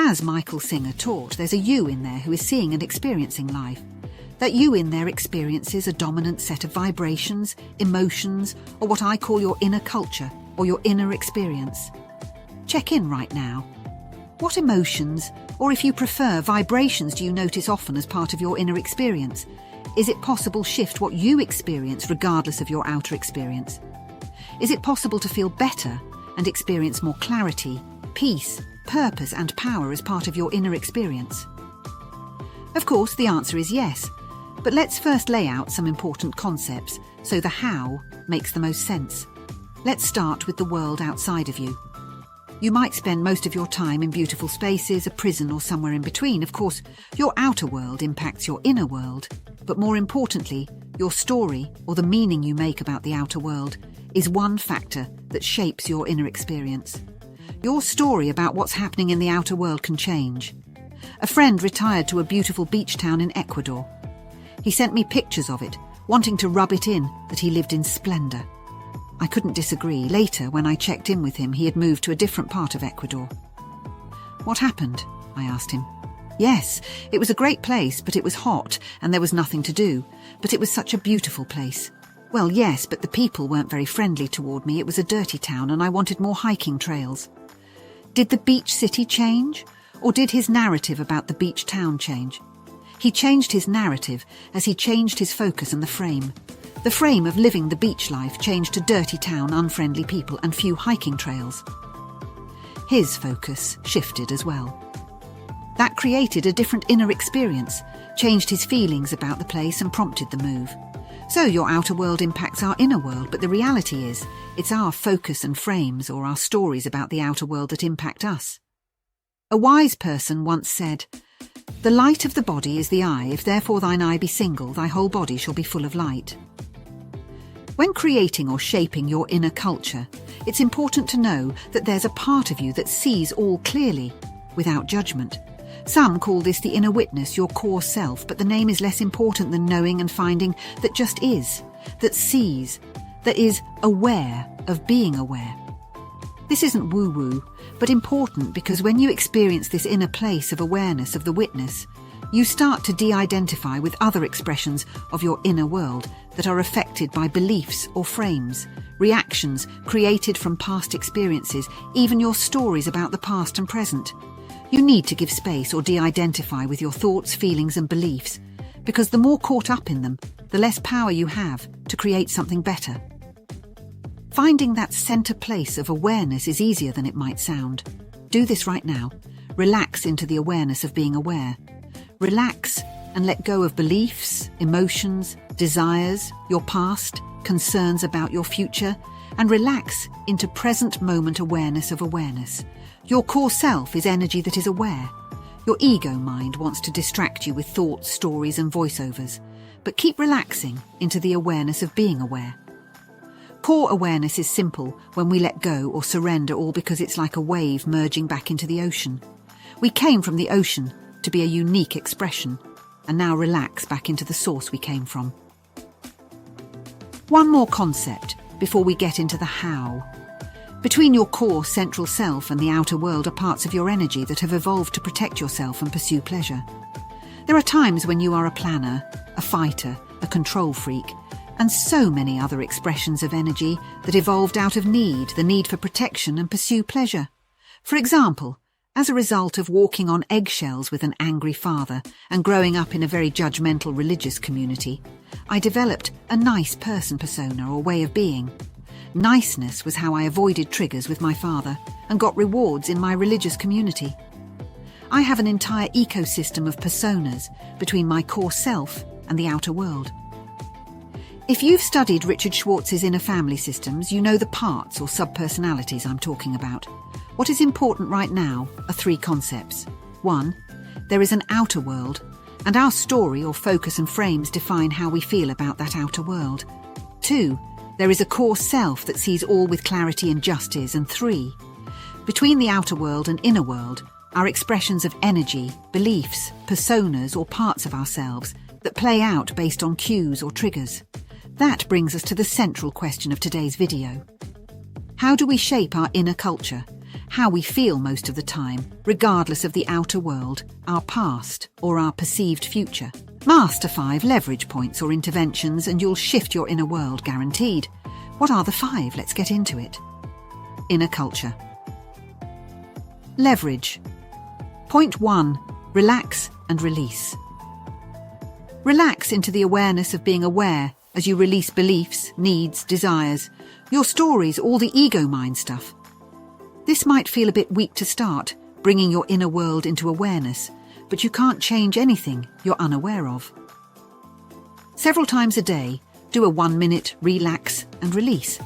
As Michael Singer taught, there's a you in there who is seeing and experiencing life. That you in there experiences a dominant set of vibrations, emotions, or what I call your inner culture or your inner experience. Check in right now. What emotions, or if you prefer, vibrations do you notice often as part of your inner experience? Is it possible to shift what you experience regardless of your outer experience? Is it possible to feel better and experience more clarity, peace, purpose and power as part of your inner experience? Of course, the answer is yes, but let's first lay out some important concepts so the how makes the most sense. Let's start with the world outside of you. You might spend most of your time in beautiful spaces, a prison or somewhere in between. Of course, your outer world impacts your inner world, but more importantly, your story or the meaning you make about the outer world is one factor that shapes your inner experience. Your story about what's happening in the outer world can change. A friend retired to a beautiful beach town in Ecuador. He sent me pictures of it, wanting to rub it in that he lived in splendor. I couldn't disagree. Later, when I checked in with him, he had moved to a different part of Ecuador. What happened? I asked him. Yes, it was a great place, but it was hot and there was nothing to do. But it was such a beautiful place. Well, yes, but the people weren't very friendly toward me. It was a dirty town and I wanted more hiking trails. Did the beach city change? Or did his narrative about the beach town change? He changed his narrative as he changed his focus and the frame. The frame of living the beach life changed to dirty town, unfriendly people and few hiking trails. His focus shifted as well. That created a different inner experience, changed his feelings about the place and prompted the move. So your outer world impacts our inner world, but the reality is, it's our focus and frames or our stories about the outer world that impact us. A wise person once said, "The light of the body is the eye, if therefore thine eye be single, thy whole body shall be full of light." When creating or shaping your inner culture, it's important to know that there's a part of you that sees all clearly, without judgment. Some call this the inner witness, your core self, but the name is less important than knowing and finding that just is, that sees, that is aware of being aware. This isn't woo-woo, but important because when you experience this inner place of awareness of the witness, you start to de-identify with other expressions of your inner world that are affected by beliefs or frames, reactions created from past experiences, even your stories about the past and present. You need to give space or de-identify with your thoughts, feelings and beliefs, because the more caught up in them, the less power you have to create something better. Finding that center place of awareness is easier than it might sound. Do this right now. Relax into the awareness of being aware. Relax and let go of beliefs, emotions, desires, your past, concerns about your future, and relax into present moment awareness of awareness. Your core self is energy that is aware. Your ego mind wants to distract you with thoughts, stories and voiceovers, but keep relaxing into the awareness of being aware. Core awareness is simple when we let go or surrender, all because it's like a wave merging back into the ocean. We came from the ocean to be a unique expression, and now relax back into the source we came from. One more concept before we get into the how. Between your core central self and the outer world are parts of your energy that have evolved to protect yourself and pursue pleasure. There are times when you are a planner, a fighter, a control freak, and so many other expressions of energy that evolved out of the need for protection and pursue pleasure. For example, as a result of walking on eggshells with an angry father and growing up in a very judgmental religious community, I developed a nice person persona or way of being. Niceness was how I avoided triggers with my father and got rewards in my religious community. I have an entire ecosystem of personas between my core self and the outer world. If you've studied Richard Schwartz's Inner Family Systems, you know the parts or subpersonalities I'm talking about. What is important right now are three concepts. 1. There is an outer world, and our story or focus and frames define how we feel about that outer world. 2. There is a core self that sees all with clarity and justice. And 3. Between the outer world and inner world are expressions of energy, beliefs, personas or parts of ourselves that play out based on cues or triggers. That brings us to the central question of today's video. How do we shape our inner culture? how we feel most of the time, regardless of the outer world, our past, or our perceived future. Master 5 leverage points or interventions and you'll shift your inner world guaranteed. What are the 5? Let's get into it. Inner culture. Leverage. Point 1. Relax and release. Relax into the awareness of being aware as you release beliefs, needs, desires, your stories, all the ego mind stuff. This might feel a bit weak to start, bringing your inner world into awareness, but you can't change anything you're unaware of. Several times a day, do a 1-minute relax and release.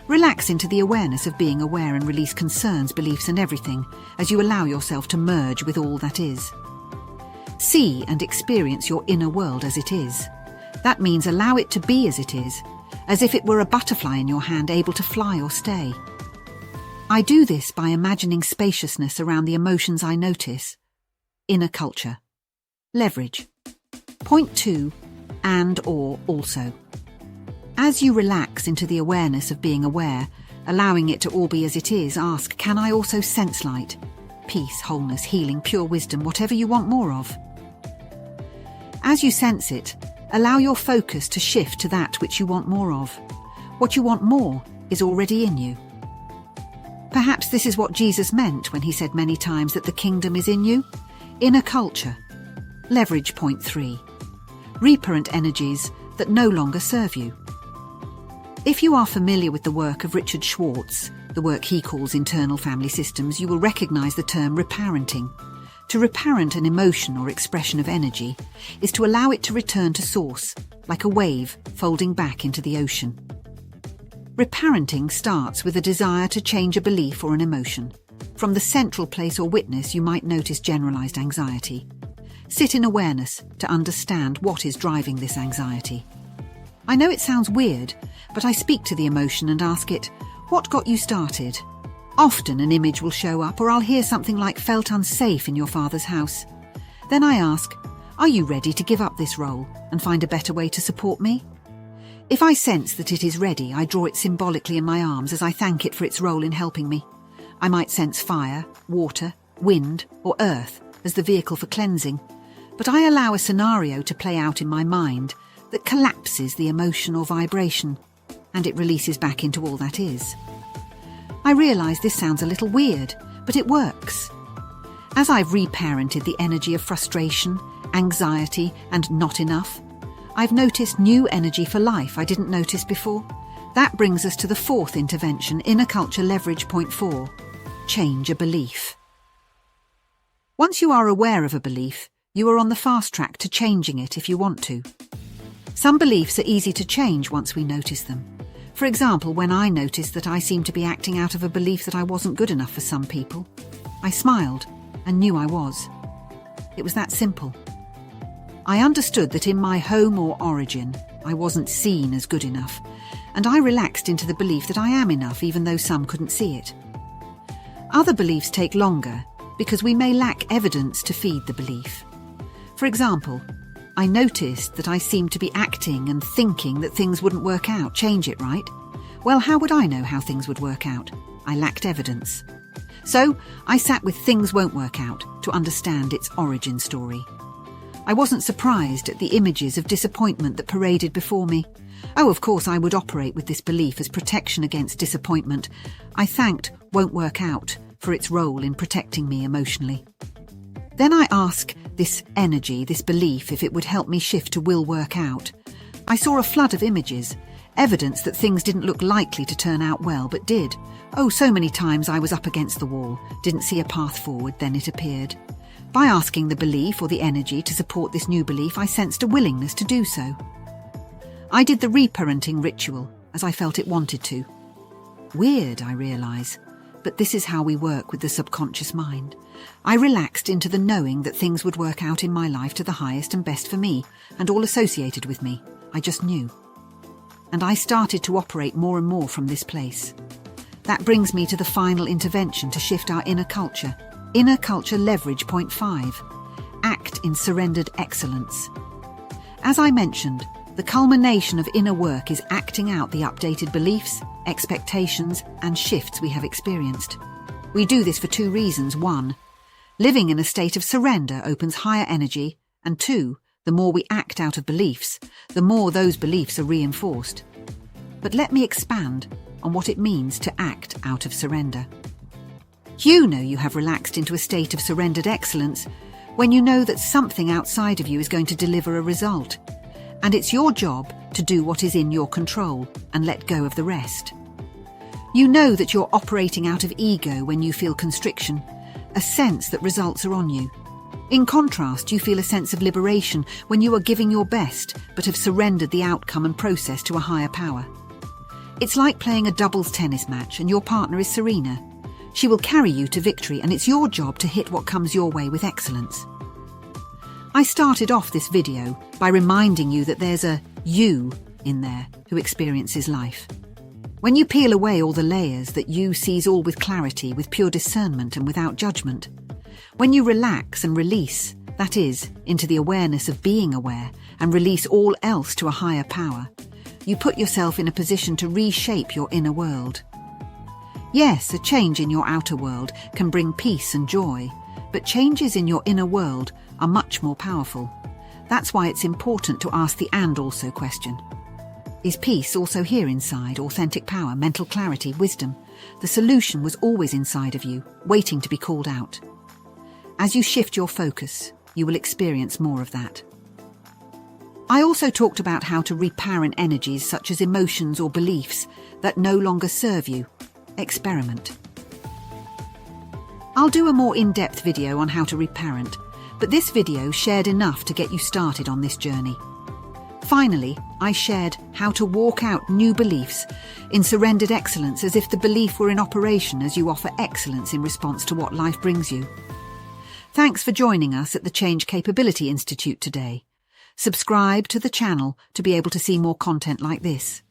Relax into the awareness of being aware and release concerns, beliefs and everything as you allow yourself to merge with all that is. See and experience your inner world as it is. That means allow it to be as it is, as if it were a butterfly in your hand able to fly or stay. I do this by imagining spaciousness around the emotions I notice. Inner culture. Leverage. Point 2. And or also. As you relax into the awareness of being aware, allowing it to all be as it is, ask, can I also sense light? Peace, wholeness, healing, pure wisdom, whatever you want more of. As you sense it, allow your focus to shift to that which you want more of. What you want more is already in you. Perhaps this is what Jesus meant when he said many times that the kingdom is in you. Inner culture. Leverage. Point 3. Reparent energies that no longer serve you. If you are familiar with the work of Richard Schwartz, the work he calls internal family systems, you will recognize the term reparenting. To reparent an emotion or expression of energy is to allow it to return to source, like a wave folding back into the ocean. Reparenting starts with a desire to change a belief or an emotion. From the central place or witness, you might notice generalized anxiety. Sit in awareness to understand what is driving this anxiety. I know it sounds weird, but I speak to the emotion and ask it, what got you started? Often an image will show up, or I'll hear something like felt unsafe in your father's house. Then I ask, are you ready to give up this role and find a better way to support me? If I sense that it is ready, I draw it symbolically in my arms as I thank it for its role in helping me. I might sense fire, water, wind, or earth as the vehicle for cleansing, but I allow a scenario to play out in my mind that collapses the emotion or vibration, and it releases back into all that is. I realise this sounds a little weird, but it works. As I've reparented the energy of frustration, anxiety, and not enough, I've noticed new energy for life I didn't notice before. That brings us to the 4th intervention, inner culture leverage. Point 4. Change a belief. Once you are aware of a belief, you are on the fast track to changing it if you want to. Some beliefs are easy to change once we notice them. For example, when I noticed that I seemed to be acting out of a belief that I wasn't good enough for some people, I smiled and knew I was. It was that simple. I understood that in my home or origin, I wasn't seen as good enough, and I relaxed into the belief that I am enough even though some couldn't see it. Other beliefs take longer because we may lack evidence to feed the belief. For example, I noticed that I seemed to be acting and thinking that things wouldn't work out. Change it, right? Well, how would I know how things would work out? I lacked evidence. So I sat with things won't work out to understand its origin story. I wasn't surprised at the images of disappointment that paraded before me. Oh, of course I would operate with this belief as protection against disappointment. I thanked won't work out for its role in protecting me emotionally. Then I ask this energy, this belief, if it would help me shift to will work out. I saw a flood of images, evidence that things didn't look likely to turn out well, but did. Oh, so many times I was up against the wall, didn't see a path forward, then it appeared. By asking the belief or the energy to support this new belief, I sensed a willingness to do so. I did the reparenting ritual as I felt it wanted to. Weird, I realise, but this is how we work with the subconscious mind. I relaxed into the knowing that things would work out in my life to the highest and best for me, and all associated with me. I just knew. And I started to operate more and more from this place. That brings me to the final intervention to shift our inner culture. Inner culture leverage. Point 5. Act in surrendered excellence. As I mentioned, the culmination of inner work is acting out the updated beliefs, expectations, and shifts we have experienced. We do this for two reasons. 1, living in a state of surrender opens higher energy, and 2, the more we act out of beliefs, the more those beliefs are reinforced. But let me expand on what it means to act out of surrender. You know you have relaxed into a state of surrendered excellence when you know that something outside of you is going to deliver a result, and it's your job to do what is in your control and let go of the rest. You know that you're operating out of ego when you feel constriction, a sense that results are on you. In contrast, you feel a sense of liberation when you are giving your best but have surrendered the outcome and process to a higher power. It's like playing a doubles tennis match and your partner is Serena. She will carry you to victory, and it's your job to hit what comes your way with excellence. I started off this video by reminding you that there's a you in there who experiences life. When you peel away all the layers, that you sees all with clarity, with pure discernment and without judgment. When you relax and release, that is, into the awareness of being aware, and release all else to a higher power, you put yourself in a position to reshape your inner world. Yes, a change in your outer world can bring peace and joy, but changes in your inner world are much more powerful. That's why it's important to ask the "and also" question. Is peace also here inside? Authentic power, mental clarity, wisdom. The solution was always inside of you, waiting to be called out. As you shift your focus, you will experience more of that. I also talked about how to reparent energies such as emotions or beliefs that no longer serve you. Experiment. I'll do a more in-depth video on how to reparent, but this video shared enough to get you started on this journey. Finally, I shared how to walk out new beliefs in surrendered excellence, as if the belief were in operation as you offer excellence in response to what life brings you. Thanks for joining us at the Change Capability Institute today. Subscribe to the channel to be able to see more content like this.